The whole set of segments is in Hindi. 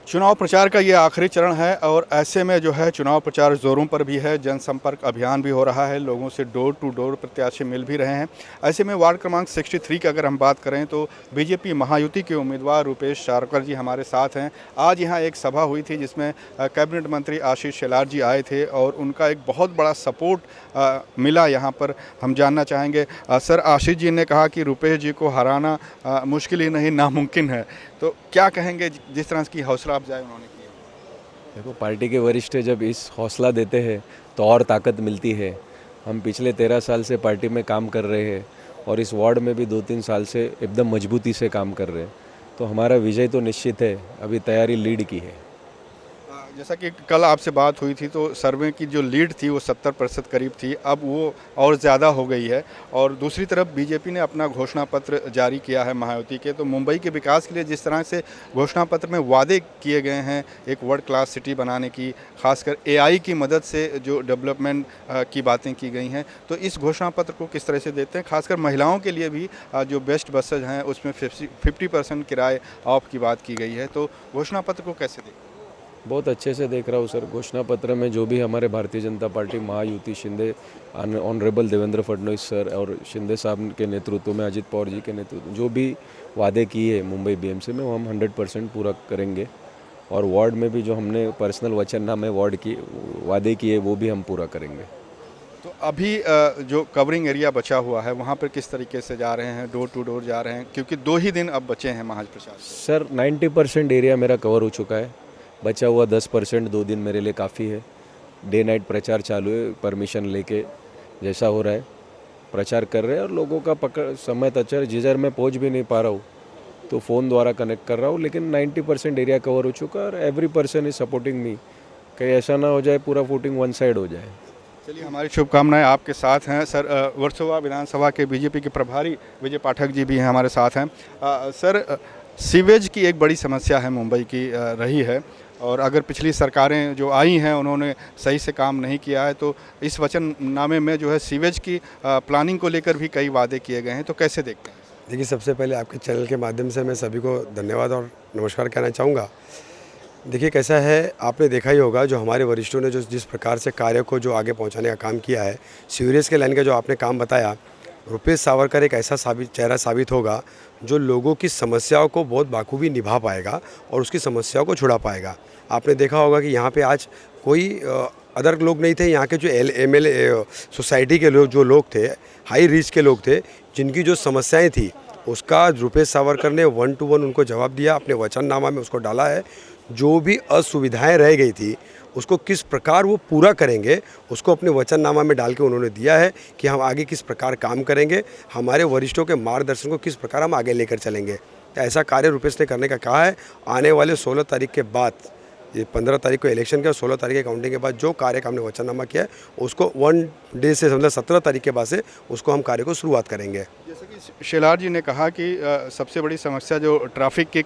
चुनाव प्रचार का ये आखिरी चरण है और ऐसे में जो है चुनाव प्रचार ज़ोरों पर भी है, जनसंपर्क अभियान भी हो रहा है, लोगों से डोर टू डोर प्रत्याशी मिल भी रहे हैं। ऐसे में वार्ड क्रमांक 63 की अगर हम बात करें तो बीजेपी महायुति के उम्मीदवार रुपेश सावरकर जी हमारे साथ हैं। आज यहाँ एक सभा हुई थी जिसमें कैबिनेट मंत्री आशीष शेलार जी आए थे और उनका एक बहुत बड़ा सपोर्ट मिला यहाँ पर। हम जानना चाहेंगे सर, आशीष जी ने कहा कि रुपेश जी को हराना मुश्किल ही नहीं नामुमकिन है, तो क्या कहेंगे जिस तरह की हौसला अफजाई उन्होंने की? देखो, पार्टी के वरिष्ठ जब इस हौसला देते हैं तो और ताकत मिलती है। हम पिछले 13 साल से पार्टी में काम कर रहे हैं और इस वार्ड में भी 2-3 साल से एकदम मजबूती से काम कर रहे हैं, तो हमारा विजय तो निश्चित है। अभी तैयारी लीड की है। जैसा कि कल आपसे बात हुई थी तो सर्वे की जो लीड थी वो 70% करीब थी, अब वो और ज़्यादा हो गई है। और दूसरी तरफ बीजेपी ने अपना घोषणा पत्र जारी किया है महायुति के, तो मुंबई के विकास के लिए जिस तरह से घोषणा पत्र में वादे किए गए हैं एक वर्ल्ड क्लास सिटी बनाने की, खासकर एआई की मदद से जो डेवलपमेंट की बातें की गई हैं, तो इस घोषणा पत्र को किस तरह से देते हैं? खासकर महिलाओं के लिए भी जो बेस्ट बसेज हैं उसमें 50% किराए ऑफ की बात की गई है, तो घोषणा पत्र को कैसे देखते हैं? बहुत अच्छे से देख रहा हूँ सर। घोषणा पत्र में जो भी हमारे Bharatiya Janata party Mahayuti Shinde, honourable Devendra Fadnavis sir और शिंदे साहब के नेतृत्व में, अजित पवार जी के नेतृत्व में जो भी वादे किए मुंबई बीएमसी में, वो हम 100% पूरा करेंगे। और वार्ड में भी जो हमने पर्सनल वचननामे वार्ड की वादे किए वो भी हम पूरा करेंगे। तो अभी जो कवरिंग एरिया बचा हुआ है वहाँ पर किस तरीके से जा रहे हैं? डोर टू डोर जा रहे हैं, क्योंकि 2 ही दिन अब बचे हैं महाज प्रचार? सर 90% एरिया मेरा कवर हो चुका है। बचा हुआ 10% 2 दिन मेरे लिए काफ़ी है। डे नाइट प्रचार चालू है, परमिशन लेके जैसा हो रहा है प्रचार कर रहे हैं। और लोगों का पकड़ समय अच्छा है, जिधर मैं पहुंच भी नहीं पा रहा हूँ तो फ़ोन द्वारा कनेक्ट कर रहा हूँ, लेकिन 90% एरिया कवर हो चुका है और every person is supporting me. कहीं ऐसा ना हो जाए पूरा वोटिंग वन साइड हो जाए। चलिए, हमारी शुभकामनाएं आपके साथ हैं। सर, वर्सोवा विधानसभा के बीजेपी के प्रभारी विजय पाठक जी भी हैं हमारे साथ हैं। सर, सीवेज की एक बड़ी समस्या है मुंबई की रही है, और अगर पिछली सरकारें जो आई हैं उन्होंने सही से काम नहीं किया है, तो इस वचननामे में जो है सीवेज की प्लानिंग को लेकर भी कई वादे किए गए हैं, तो कैसे देखते हैं? देखिए, सबसे पहले आपके चैनल के माध्यम से मैं सभी को धन्यवाद और नमस्कार कहना चाहूँगा। देखिए, कैसा है, आपने देखा ही होगा जो हमारे वरिष्ठों ने जो जिस प्रकार से कार्य को जो आगे पहुंचाने का काम किया है, सीवरेज के लाइन का जो आपने काम बताया, रुपेश सावरकर एक ऐसा चेहरा साबित होगा जो लोगों की समस्याओं को बहुत बाखूबी निभा पाएगा और उसकी समस्याओं को छुड़ा पाएगा। आपने देखा होगा कि यहाँ पे आज कोई अदर लोग नहीं थे, यहाँ के जो एमएलए सोसाइटी के लोग जो लोग थे, हाई रीच के लोग थे, जिनकी जो समस्याएं थी उसका रुपेश सावरकर ने 1 to 1 उनको जवाब दिया, अपने वचननामा में उसको डाला है। जो भी असुविधाएं रह गई थी उसको किस प्रकार वो पूरा करेंगे उसको अपने वचननामा में डाल के उन्होंने दिया है कि हम आगे किस प्रकार काम करेंगे, हमारे वरिष्ठों के मार्गदर्शन को किस प्रकार हम आगे लेकर चलेंगे। तो ऐसा कार्य रुपेश ने करने का कहा है। आने वाले 16 तारीख के बाद, ये 15 तारीख को इलेक्शन के और 16 तारीख के काउंटिंग के बाद जो कार्य का हमने वचननामा किया है उसको 1 डे से मतलब 17 तारीख के बाद से उसको हम कार्य को शुरुआत करेंगे। जैसे कि शेलार जी ने कहा कि सबसे बड़ी समस्या जो ट्रैफिक की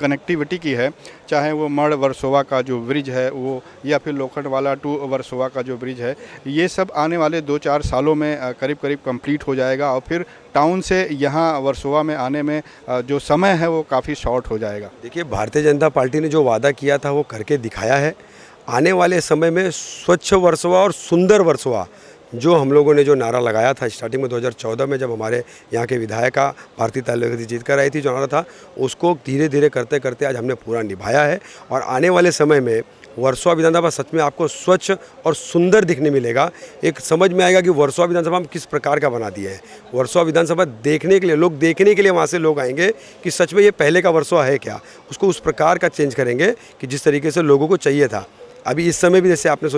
कनेक्टिविटी की है, चाहे वो मड़ वर्सोवा का जो ब्रिज है वो, या फिर लोखंडवाला टू वर्सोवा का जो ब्रिज है, ये सब आने वाले 2-4 सालों में करीब करीब कंप्लीट हो जाएगा और फिर टाउन से यहाँ वर्सोवा में आने में जो समय है वो काफ़ी शॉर्ट हो जाएगा। देखिए, भारतीय जनता पार्टी ने जो वादा किया था वो करके दिखाया है। आने वाले समय में स्वच्छ वर्सोवा और सुंदर वर्सोवा, जो हम लोगों ने जो नारा लगाया था स्टार्टिंग में 2014 में जब हमारे यहाँ के विधायिका भारती तालवेकर जीत कर आई थी, जो नारा था उसको धीरे धीरे करते करते आज हमने पूरा निभाया है। और आने वाले समय में वर्सोवा विधानसभा सच में आपको स्वच्छ और सुंदर दिखने मिलेगा। एक समझ में आएगा कि वर्सोवा विधानसभा हम किस प्रकार का बना दिए हैं। वर्सोवा विधानसभा देखने के लिए लोग, देखने के लिए वहाँ से लोग आएंगे कि सच में ये पहले का वर्सोवा है क्या, उसको उस प्रकार का चेंज करेंगे कि जिस तरीके से लोगों को चाहिए था। अभी इस समय भी जैसे आपने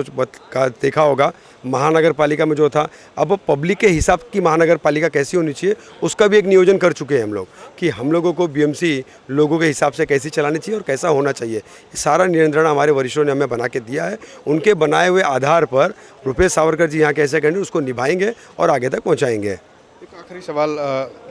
देखा होगा महानगर पालिका में जो था, अब पब्लिक के हिसाब की महानगर पालिका कैसी होनी चाहिए उसका भी एक नियोजन कर चुके हैं हम लोग कि हम लोगों को बीएमसी लोगों के हिसाब से कैसी चलानी चाहिए और कैसा होना चाहिए। ये सारा नियंत्रण हमारे वरिष्ठों ने हमें बना के दिया है। उनके बनाए हुए आधार पर रुपेश सावरकर जी यहाँ कैसे करेंगे उसको निभाएंगे और आगे तक पहुँचाएंगे। आखिरी सवाल,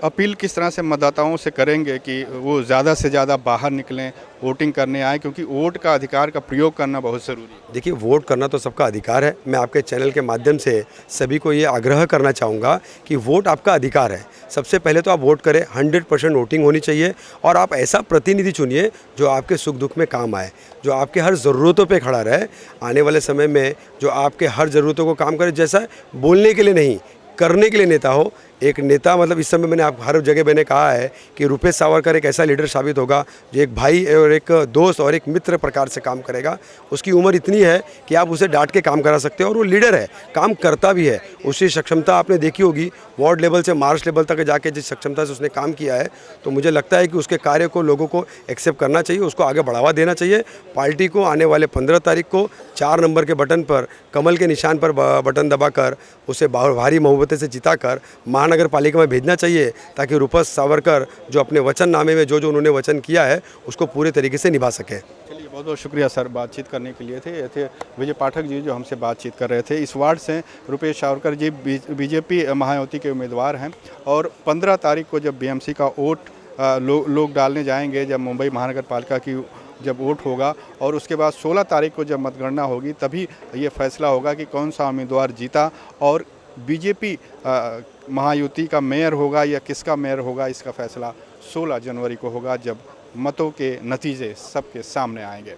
अपील किस तरह से मतदाताओं से करेंगे कि वो ज़्यादा से ज़्यादा बाहर निकलें, वोटिंग करने आएँ, क्योंकि वोट का अधिकार का प्रयोग करना बहुत ज़रूरी है। देखिए, वोट करना तो सबका अधिकार है। मैं आपके चैनल के माध्यम से सभी को ये आग्रह करना चाहूँगा कि वोट आपका अधिकार है। सबसे पहले तो आप वोट करें, 100% वोटिंग होनी चाहिए और आप ऐसा प्रतिनिधि चुनिए जो आपके सुख दुख में काम आए, जो आपके हर ज़रूरतों पे खड़ा रहे। आने वाले समय में जो आपके हर ज़रूरतों को काम करे, जैसा बोलने के लिए नहीं, करने के लिए नेता हो। एक नेता मतलब इस समय मैंने आप हर जगह मैंने कहा है कि रुपेश सावरकर एक ऐसा लीडर साबित होगा जो एक भाई और एक दोस्त और एक मित्र प्रकार से काम करेगा। उसकी उम्र इतनी है कि आप उसे डांट के काम करा सकते हो और वो लीडर है, काम करता भी है। उसकी सक्षमता आपने देखी होगी, वार्ड लेवल से मार्च लेवल तक जाके जिस सक्षमता से उसने काम किया है, तो मुझे लगता है कि उसके कार्य को लोगों को एक्सेप्ट करना चाहिए, उसको आगे बढ़ावा देना चाहिए। पार्टी को आने वाले 15 तारीख को 4 नंबर के बटन पर, कमल के निशान पर बटन दबाकर उसे भारी बहुमत से जिताकर महानगर पालिका में भेजना चाहिए, ताकि रुपेश सावरकर जो अपने वचननामे में जो उन्होंने वचन किया है उसको पूरे तरीके से निभा सकें। चलिए, बहुत बहुत शुक्रिया सर, बातचीत करने के लिए ये थे विजय पाठक जी जो हमसे बातचीत कर रहे थे। इस वार्ड से रुपेश सावरकर जी बीजेपी महायुति के उम्मीदवार हैं और 15 तारीख को जब बीएमसी का वोट लोग डालने जाएंगे, जब मुंबई महानगर पालिका की जब वोट होगा, और उसके बाद 16 तारीख को जब मतगणना होगी, तभी ये फैसला होगा कि कौन सा उम्मीदवार जीता और बीजेपी महायुति का मेयर होगा या किसका मेयर होगा। इसका फैसला 16 जनवरी को होगा, जब मतों के नतीजे सबके सामने आएंगे।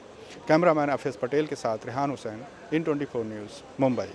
कैमरामैन अफेज पटेल के साथ रेहान हुसैन, इन 24 न्यूज़, मुंबई।